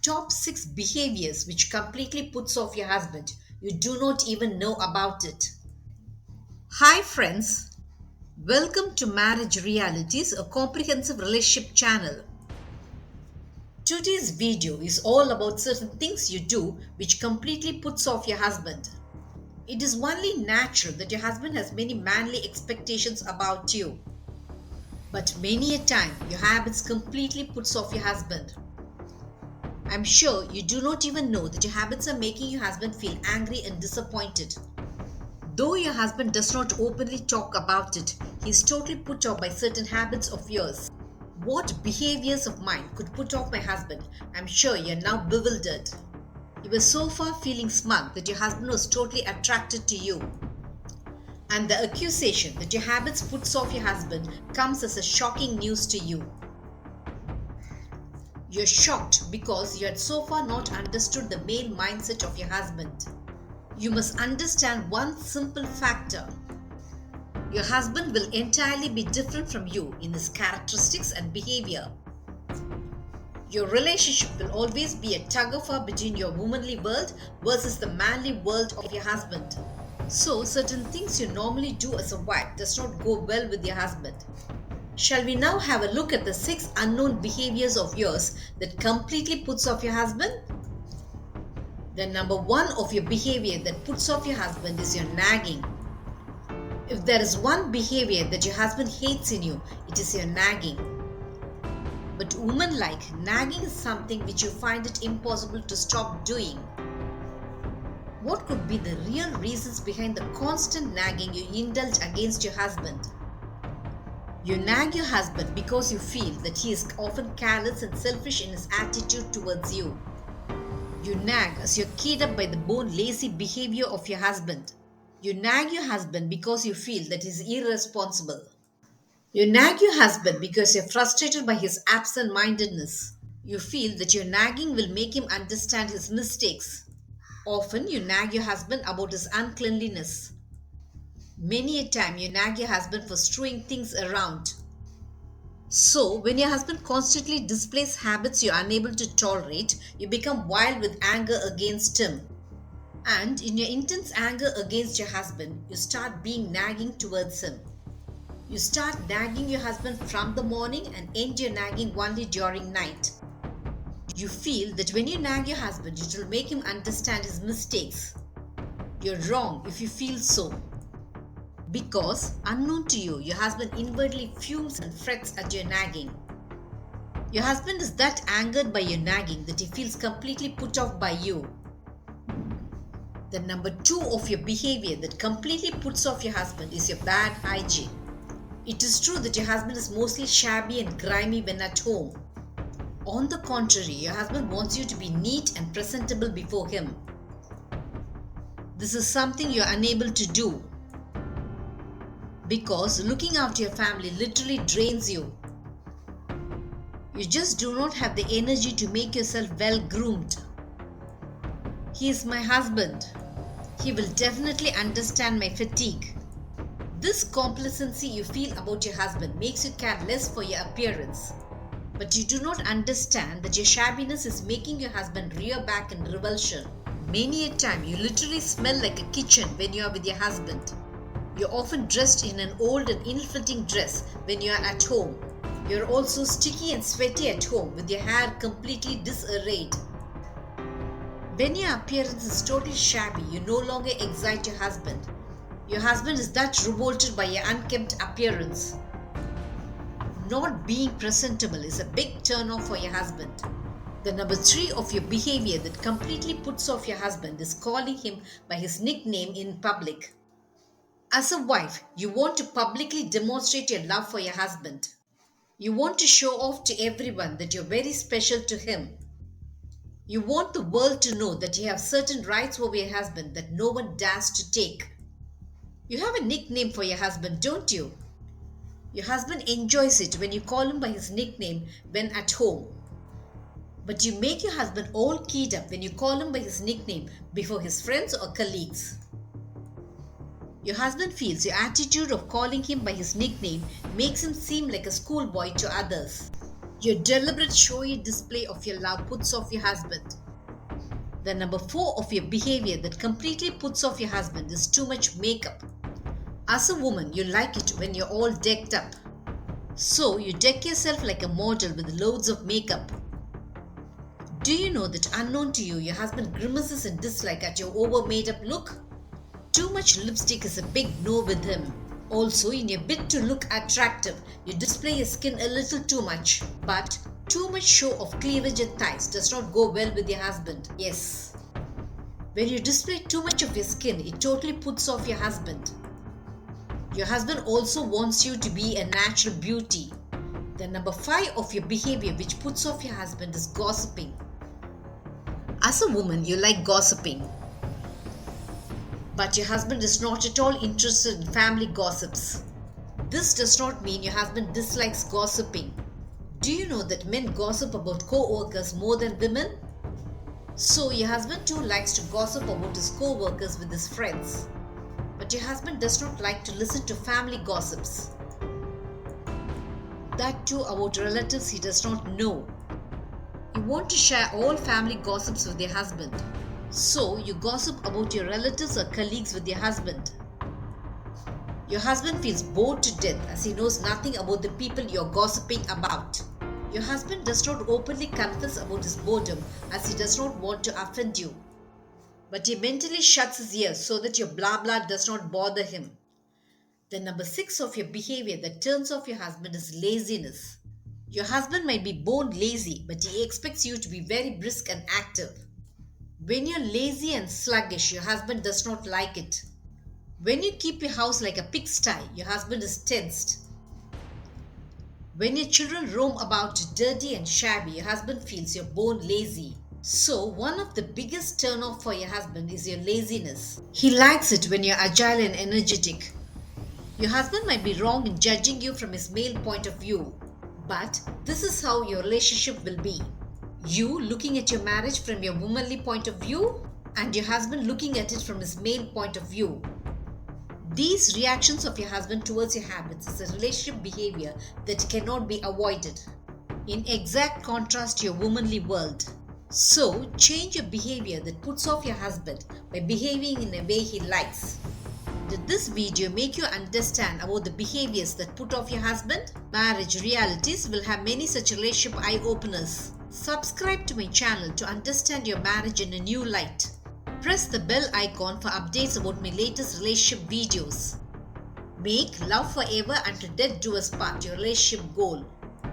Top 6 behaviors which completely puts off your husband. You do not even know about it. Hi friends, welcome to Marriage Realities, a comprehensive relationship channel. Today's video is all about certain things you do which completely puts off your husband. It is only natural that your husband has many manly expectations about you. But many a time, your habits completely puts off your husband. I'm sure you do not even know that your habits are making your husband feel angry and disappointed. Though your husband does not openly talk about it, he is totally put off by certain habits of yours. What behaviors of mine could put off my husband? I'm sure you're now bewildered. You were so far feeling smug that your husband was totally attracted to you. And the accusation that your habits puts off your husband comes as a shocking news to you. You're shocked because you had so far not understood the male mindset of your husband. You must understand one simple factor. Your husband will entirely be different from you in his characteristics and behavior. Your relationship will always be a tug of war between your womanly world versus the manly world of your husband. So, certain things you normally do as a wife does not go well with your husband. Shall we now have a look at the 6 unknown behaviors of yours that completely puts off your husband? The number 1 of your behavior that puts off your husband is your nagging. If there is one behavior that your husband hates in you, it is your nagging. But woman-like, nagging is something which you find it impossible to stop doing. What could be the real reasons behind the constant nagging you indulge against your husband? You nag your husband because you feel that he is often careless and selfish in his attitude towards you. You nag as you're keyed up by the bone lazy behavior of your husband. You nag your husband because you feel that he's irresponsible. You nag your husband because you're frustrated by his absent-mindedness. You feel that your nagging will make him understand his mistakes. Often you nag your husband about his uncleanliness. Many a time you nag your husband for strewing things around. So, when your husband constantly displays habits you're unable to tolerate, you become wild with anger against him. And in your intense anger against your husband, you start being nagging towards him. You start nagging your husband from the morning and end your nagging only during night. You feel that when you nag your husband, it will make him understand his mistakes. You're wrong if you feel so. Because, unknown to you, your husband inwardly fumes and frets at your nagging. Your husband is that angered by your nagging that he feels completely put off by you. The number 2 of your behavior that completely puts off your husband is your bad hygiene. It is true that your husband is mostly shabby and grimy when at home. On the contrary, your husband wants you to be neat and presentable before him. This is something you are unable to do because looking after your family literally drains you. You just do not have the energy to make yourself well groomed. He is my husband. He will definitely understand my fatigue. This complacency you feel about your husband makes you care less for your appearance. But you do not understand that your shabbiness is making your husband rear back in revulsion. Many a time you literally smell like a kitchen when you are with your husband. You're often dressed in an old and ill-fitting dress when you are at home. You're also sticky and sweaty at home with your hair completely disarrayed. When your appearance is totally shabby, you no longer excite your husband. Your husband is that revolted by your unkempt appearance. Not being presentable is a big turn-off for your husband. The number 3 of your behavior that completely puts off your husband is calling him by his nickname in public. As a wife, you want to publicly demonstrate your love for your husband. You want to show off to everyone that you're very special to him. You want the world to know that you have certain rights over your husband that no one dares to take. You have a nickname for your husband, don't you? Your husband enjoys it when you call him by his nickname when at home. But you make your husband all keyed up when you call him by his nickname before his friends or colleagues. Your husband feels your attitude of calling him by his nickname makes him seem like a schoolboy to others. Your deliberate showy display of your love puts off your husband. The number 4 of your behavior that completely puts off your husband is too much makeup. As a woman, you like it when you're all decked up. So you deck yourself like a model with loads of makeup. Do you know that unknown to you, your husband grimaces in dislike at your over made up look? Too much lipstick is a big no with him. Also, in your bid to look attractive, you display your skin a little too much. But too much show of cleavage and thighs does not go well with your husband. Yes. When you display too much of your skin, it totally puts off your husband. Your husband also wants you to be a natural beauty. The number 5 of your behavior which puts off your husband is gossiping. As a woman, you like gossiping. But your husband is not at all interested in family gossips. This does not mean your husband dislikes gossiping. Do you know that men gossip about co-workers more than women? So your husband too likes to gossip about his co-workers with his friends. But your husband does not like to listen to family gossips. That too about relatives he does not know. You want to share all family gossips with your husband. So you gossip about your relatives or colleagues with your husband. Your husband feels bored to death as he knows nothing about the people you're gossiping about. Your husband does not openly confess about his boredom as he does not want to offend you. But he mentally shuts his ears so that your blah blah does not bother him. The number 6 of your behavior that turns off your husband is laziness. Your husband might be born lazy, but he expects you to be very brisk and active. When you're lazy and sluggish, your husband does not like it. When you keep your house like a pigsty, your husband is tensed. When your children roam about dirty and shabby, your husband feels you're born lazy. So, one of the biggest turn-off for your husband is your laziness. He likes it when you're agile and energetic. Your husband might be wrong in judging you from his male point of view, but this is how your relationship will be. You looking at your marriage from your womanly point of view, and your husband looking at it from his male point of view. These reactions of your husband towards your habits is a relationship behavior that cannot be avoided, in exact contrast to your womanly world. So, change your behavior that puts off your husband by behaving in a way he likes. Did this video make you understand about the behaviors that put off your husband? Marriage Realities will have many such relationship eye-openers. Subscribe to my channel to understand your marriage in a new light. Press the bell icon for updates about my latest relationship videos. Make love forever until death do us part your relationship goal.